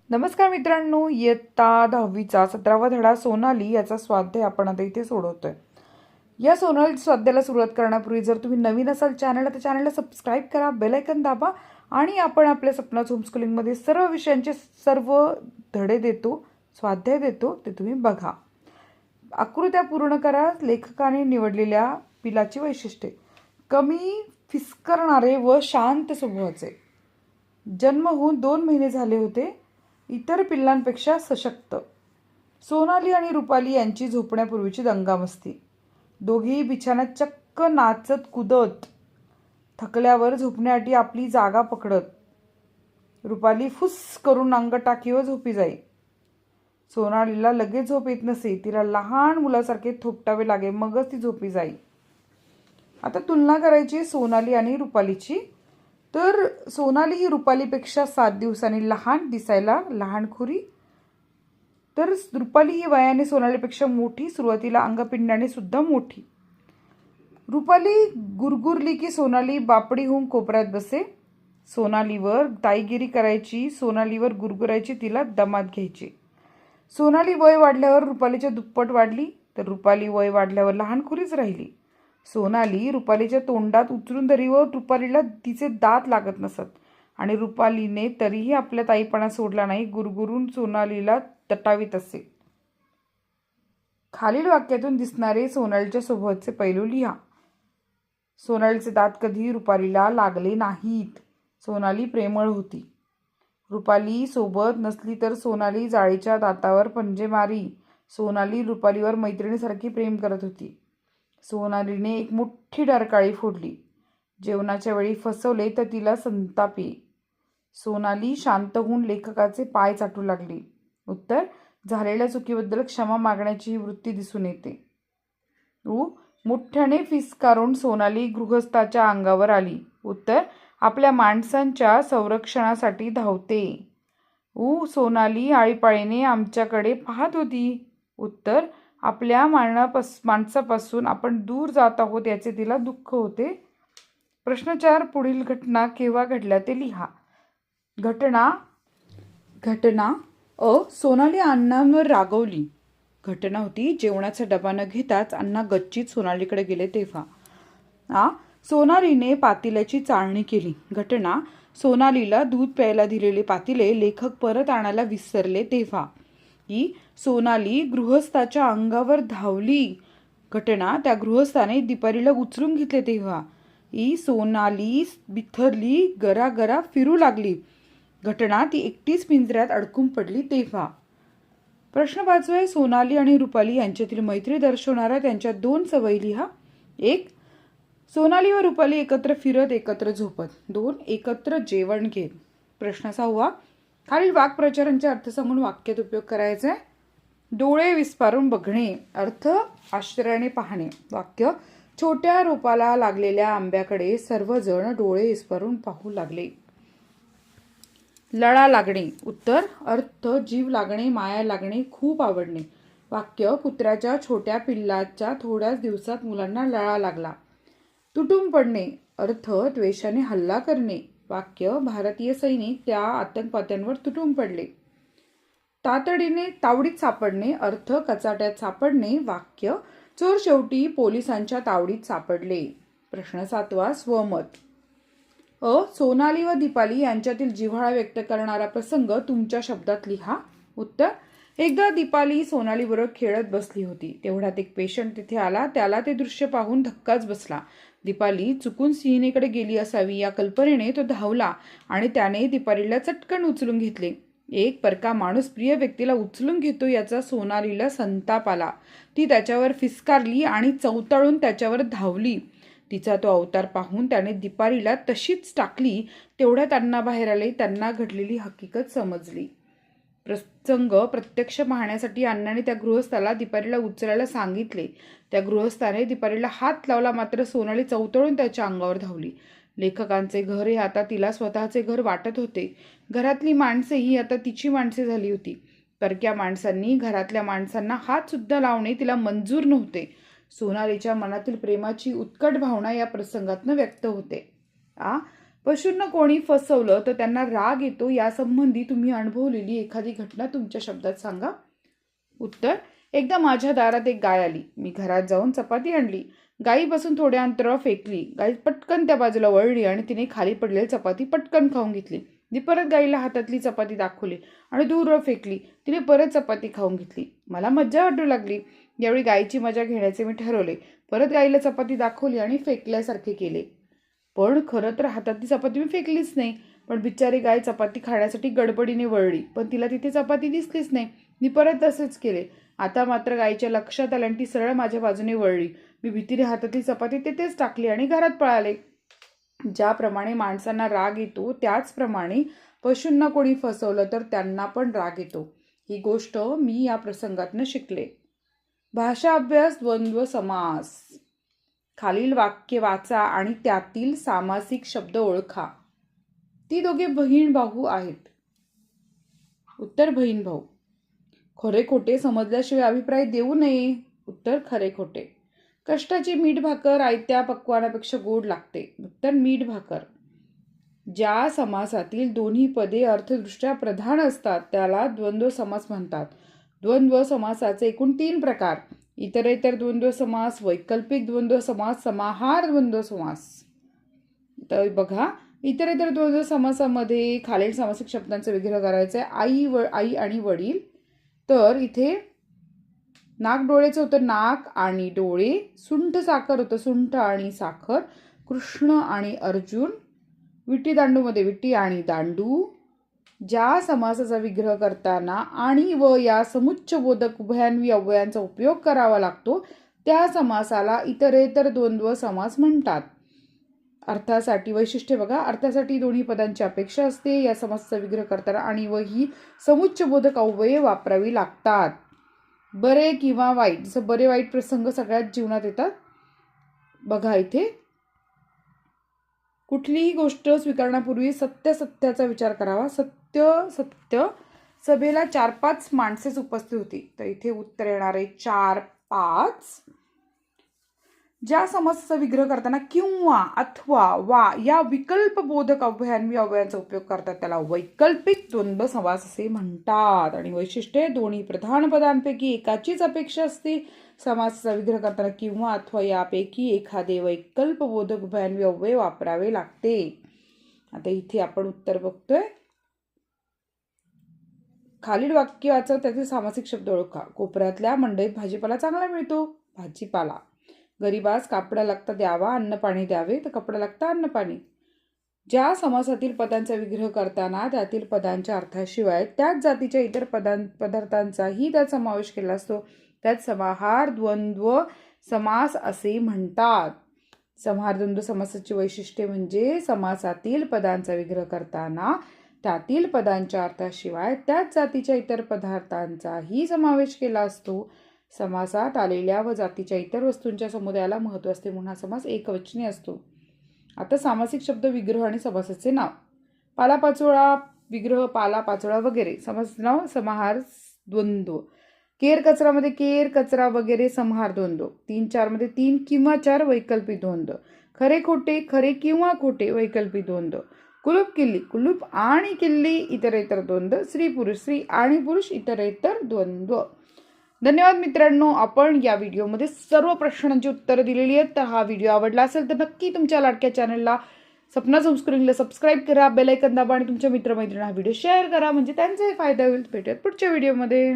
नमस्कार मित्रांनो, इयत्ता 10वीचा 17वा धडा सोनाली याचा स्वाध्याय आपण आता इथे सोडवतोय. या सोनाली स्वाध्यायाला सुरुवात करण्यापूर्वी जर तुम्ही नवीन असाल चॅनलला सबस्क्राईब करा, बेल आयकॉन दाबा आणि आपण आपल्या सपनाचं होमस्कूलिंगमध्ये सर्व विषयांचे सर्व धडे देतो, स्वाध्याय देतो, ते तुम्ही बघा. आकृत्या पूर्ण करा. लेखकाने निवडलेल्या पिलाची वैशिष्ट्ये: कमी फिसकरणारे व शांत स्वभावाचे, जन्म होऊन 2 महिने झाले होते, इतर पिल्लांपेक्षा सशक्त. सोनाली आणि रुपाली यांची झोपण्यापूर्वीची दंगामस्ती. दोघेही बिछाण्यात चक्क नाचत कुदत, थकल्यावर झोपण्यासाठी आपली जागा पकडत. रुपाली फुस करून अंग टाकी व झोपी जाई. सोनालीला लगेच झोप येत नसे. तिला लहान मुलासारखे थोपटावे लागे, मगच ती झोपी जाई. आता तुलना करायची सोनाली आणि रुपालीची. तर सोनाली ही रुपालीपेक्षा 7 दिवसांनी लहान, दिसायला लहानखुरी. तर रुपाली ही वयाने सोनालीपेक्षा मोठी, सुरुवातीला अंगपिंडाने सुद्धा मोठी. रुपाली गुरगुरली की सोनाली बापडी होऊन कोपऱ्यात बसे. सोनालीवर ताईगिरी करायची, सोनालीवर गुरगुरायची, तिला दमात घ्यायची. सोनाली वय वाढल्यावर रुपालीच्या दुप्पट वाढली, तर रुपाली वय वाढल्यावर लहानखुरीच राहिली. सोनाली रुपालीच्या तोंडात उचलून धरी व रुपालीला तिचे दात लागत नसत आणि रुपालीने तरीही आपल्या ताईपणा सोडला नाही. गुरगुरून सोनालीला तटावीत असे. खालील वाक्यातून दिसणारे सोनालीच्या स्वभावाचे पैलू लिहा. सोनालीचे दात कधी रुपालीला लागले नाहीत. सोनाली प्रेमळ होती. रुपाली सोबत नसली तर सोनाली जाळीच्या दातावर पंजे मारी. सोनाली रुपालीवर मैत्रिणीसारखी प्रेम करत होती. सोनालीने एक मोठी डरकाळी फोडली. जेवणाच्या वेळी फसवले तर तिला संताप येई. सोनाली शांत होऊन लेखकाचे पाय चाटू लागली. उत्तर: झालेल्या चुकीबद्दल क्षमा मागण्याची ही वृत्ती दिसून येते. मोठ्याने फिसकारून सोनाली गृहस्थाच्या अंगावर आली. उत्तर: आपल्या माणसांच्या संरक्षणासाठी धावते. सोनाली आळीपाळीने आमच्याकडे पाहत होती. उत्तर: आपल्या माणसापासून आपण दूर जात आहोत याचे तिला दुःख होते. प्रश्न 4. पुढील घटना केव्हा घडल्या ते लिहा. घटना सोनाली अण्णांवर रागवली. घटना होती, जेवणाचा डबा न घेताच अण्णा गच्चीत सोनालीकडे गेले तेव्हा. सोनालीने पातेल्याची चाळणी केली. घटना सोनालीला दूध प्यायला दिलेले पातेले लेखक परत आणायला विसरले तेव्हा. सोनाली गृहस्थाच्या अंगावर धावली. घटना त्या गृहस्थाने दीपालीला उचलून घेतले तेव्हा. सोनाली बिथरली, गरागरा फिरू लागली. घटना ती एकटीच पिंजऱ्यात अडकून पडली तेव्हा. प्रश्न 5. सोनाली आणि रुपाली यांच्यातील मैत्री दर्शवणाऱ्या त्यांच्या 2 सवयी लिहा. 1. सोनाली व रुपाली एकत्र फिरत, एकत्र झोपत. 2. एकत्र जेवण घेत. प्रश्न 6. खालील वाक्प्रचारांचे अर्थ सांगून वाक्यात उपयोग करायचा आहे. डोळे विस्पारून बघणे, अर्थ आश्चर्याने पाहणे. वाक्य: छोट्या रोपाला लागलेल्या आंब्याकडे सर्वजण डोळे विस्पारून पाहू लागले. लळा लागणे. उत्तर: अर्थ जीव लागणे, माया लागणे, खूप आवडणे. वाक्य: कुत्र्याच्या छोट्या पिल्लाच्या थोड्याच दिवसात मुलांना लळा लागला. तुटून पडणे. अर्थ द्वेषाने हल्ला करणे. वाक्य: भारतीय सैनिक त्या आतंकवाद्यांवर तुटून पडले. तातडीने तावडीत सापडणे. अर्थ कचाट्यात सापडणे. वाक्य: चोर शेवटी पोलिसांच्या तावडीत सापडले. प्रश्न 7. स्वमत. सोनाली व दीपाली यांच्यातील जिव्हाळा व्यक्त करणारा प्रसंग तुमच्या शब्दात लिहा. उत्तर: एकदा दीपाली सोनालीबरोबर खेळत बसली होती. तेवढ्यात एक पेशंट तिथे आला. त्याला ते दृश्य पाहून धक्काच बसला. दीपाली चुकून सिंहिणीकडे गेली असावी या कल्पनेने तो धावला आणि त्याने दीपालीला चटकन उचलून घेतले. एक परका माणूस प्रिय व्यक्तीला उचलून घेतो याचा सोनालीला संताप आला. ती त्याच्यावर फिसकारली आणि चवताळून त्याच्यावर धावली. तिचा तो अवतार पाहून त्याने दीपालीला तशीच टाकली. तेवढ्यात अण्णा बाहेर आले. त्यांना घडलेली हकीकत समजली. प्रसंग प्रत्यक्ष पाहण्यासाठी अण्णाने त्या गृहस्थाला दीपालीला उचलायला सांगितले. त्या गृहस्थाने दीपालीला हात लावला, मात्र सोनाली चवतळून त्याच्या अंगावर धावली. लेखकांचे घर हे आता तिला स्वतःचे घर वाटत होते. घरातली माणसे ही आता तिची माणसे झाली होती. परक्या माणसांनी घरातल्या माणसांना हात सुद्धा लावणे तिला मंजूर नव्हते. सोनालीच्या मनातील प्रेमाची उत्कट भावना या प्रसंगातून व्यक्त होते. पशूंना कोणी फसवलं तर त्यांना राग येतो, यासंबंधी तुम्ही अनुभवलेली एखादी घटना तुमच्या शब्दात सांगा. उत्तर: एकदा माझ्या दारात एक गाय आली. मी घरात जाऊन चपाती आणली. गायीपासून थोड्या अंतरावर फेकली. गाय पटकन त्या बाजूला वळली आणि तिने खाली पडलेली चपाती पटकन खाऊन घेतली. मी परत गाईला हातातली चपाती दाखवली आणि दूरवर फेकली. तिने परत चपाती खाऊन घेतली. मला मज्जा वाटू लागली. यावेळी गायीची मजा घेण्याचे मी ठरवले. परत गाईला चपाती दाखवली आणि फेकल्यासारखे केले. पण खरं तर हातातली चपाती मी फेकलीच नाही. पण बिचारी गाय चपाती खाण्यासाठी गडबडीने वळली, पण तिला तिथे चपाती दिसलीच नाही. मी परत तसेच केले. आता मात्र गायीच्या लक्षात आले आणि ती सरळ माझ्या बाजूने वळली. मी भीतीने हातातली चपाती तिथेच टाकली आणि घरात पळाले. ज्याप्रमाणे माणसांना राग येतो, त्याचप्रमाणे पशूंना कोणी फसवलं तर त्यांना पण राग येतो. ही गोष्ट मी या प्रसंगातनं शिकले. भाषा अभ्यास. द्वंद्व समास. खालील वाक्य वाचा आणि त्यातील सामासिक शब्द ओळखा. ती दोघे बहीण भाऊ आहेत. उत्तर: बहीण भाऊ. खरे खोटे समजल्याशिवाय अभिप्राय देऊ नये. उत्तर: खरे खोटे. कष्टाची मीठ भाकर आयत्या पक्वानापेक्षा गोड लागते. उत्तर: मीठ भाकर. ज्या समासातील दोन्ही पदे अर्थदृष्ट्या प्रधान असतात त्याला द्वंद्व समास म्हणतात. द्वंद्व समासाचे एकूण 3 प्रकार: इतरेतर द्वंद्व समास, वैकल्पिक द्वंद्व समास, समाहार द्वंद्व समास. तर बघा, इतरेतर द्वंद्व समासामध्ये खालील सामासिक शब्दांचा विग्रह करायचा आहे. आई आणि वडील. तर इथे नाक डोळेचं होतं नाक आणि डोळे. सुंठ साखर होतं सुंठ आणि साखर. कृष्ण आणि अर्जुन. विटी दांडूमध्ये विटी आणि दांडू. ज्या समासाचा विग्रह करताना आणि व या समुच्चबोधक उभयान्वी अव्ययांचा उपयोग करावा लागतो त्या समासाला इतरेतर द्वंद्व समास म्हणतात. अर्थासाठी वैशिष्ट्य बघा. अर्थासाठी दोन्ही पदांची अपेक्षा असते. या समासाचा विग्रह करताना आणि व ही समुच्चबोधक अव्यये वापरावी लागतात. बरे किंवा वाईट. जसं बरे वाईट प्रसंग सगळ्याच जीवनात येतात. बघा इथे कुठलीही गोष्ट स्वीकारण्यापूर्वी सत्याचा विचार करावा. सत्य. सभेला 4-5 माणसेच उपस्थित होती. तर इथे उत्तर येणार आहे 4-5. ज्या समासाचा विग्रह करताना किंवा अथवा वा या विकल्पबोधक अव्ययान्वी अव्ययांचा उपयोग करतात त्याला वैकल्पिक द्वंद्व समास असे म्हणतात. आणि वैशिष्ट्ये: दोन्ही प्रधान पदांपैकी एकाचीच अपेक्षा असते. समासाचा विग्रह करताना किंवा अथवा यापैकी एखादे वैकल्पबोधक उभयान्वी अव्यय वापरावे लागते. आता इथे आपण उत्तर बघतोय. खालील वाक्य वाचा, त्याचे सामासिक शब्द ओळखा. कोपऱ्यातल्या मंडईत भाजीपाला चांगला मिळतो. भाजीपाला. गरीबास कापडा लागता द्यावा, अन्न पाणी द्यावे. तर कपडा लागता अन्न पाणी. ज्या समासातील पदांचा विग्रह करताना त्यातील पदांच्या अर्थाशिवाय त्याच जातीच्या इतर पदार्थांचाही त्यात समावेश केला असतो त्यात समाहार द्वंद्व समास असे म्हणतात. समाहार द्वंद्व समासाची वैशिष्ट्ये म्हणजे समासातील पदांचा विग्रह करताना त्यातील पदांच्या अर्थाशिवाय त्याच जातीच्या इतर पदार्थांचाही समावेश केला असतो. समासात आलेल्या व जातीच्या इतर वस्तूंच्या समुदायाला महत्त्व असते म्हणून हा समास एकवचनी असतो. आता सामासिक शब्द विग्रह आणि समासाचे नाव. पालापाचोळा विग्रह पाला पाचोळा वगैरे. समासाचे नाव समाहार द्वंद्व. केर कचरामध्ये केर कचरा वगैरे समाहार द्वंद्व. 3-4 मध्ये 3 किंवा 4 वैकल्पिक द्वंद्व. खरे खोटे खरे किंवा खोटे वैकल्पिक द्वंद्व. कुलूप किल्ली कुलूप आणि किल्ली इतरेतर द्वंद्व. स्त्री पुरुष स्त्री आणि पुरुष इतरेतर द्वंद्व. धन्यवाद मित्रांनो. आपण या व्हिडिओमध्ये सर्व प्रश्नांची उत्तरं दिलेली आहेत. तर हा व्हिडिओ आवडला असेल तर नक्की तुमच्या लाडक्या चॅनलला सपना संस्कृतीला सबस्क्राईब करा, बेल आयकॉन दाबा आणि तुमच्या मित्रमैत्रिणींना हा व्हिडिओ शेअर करा म्हणजे त्यांचाही फायदा होईल. भेटूयात पुढच्या व्हिडिओमध्ये.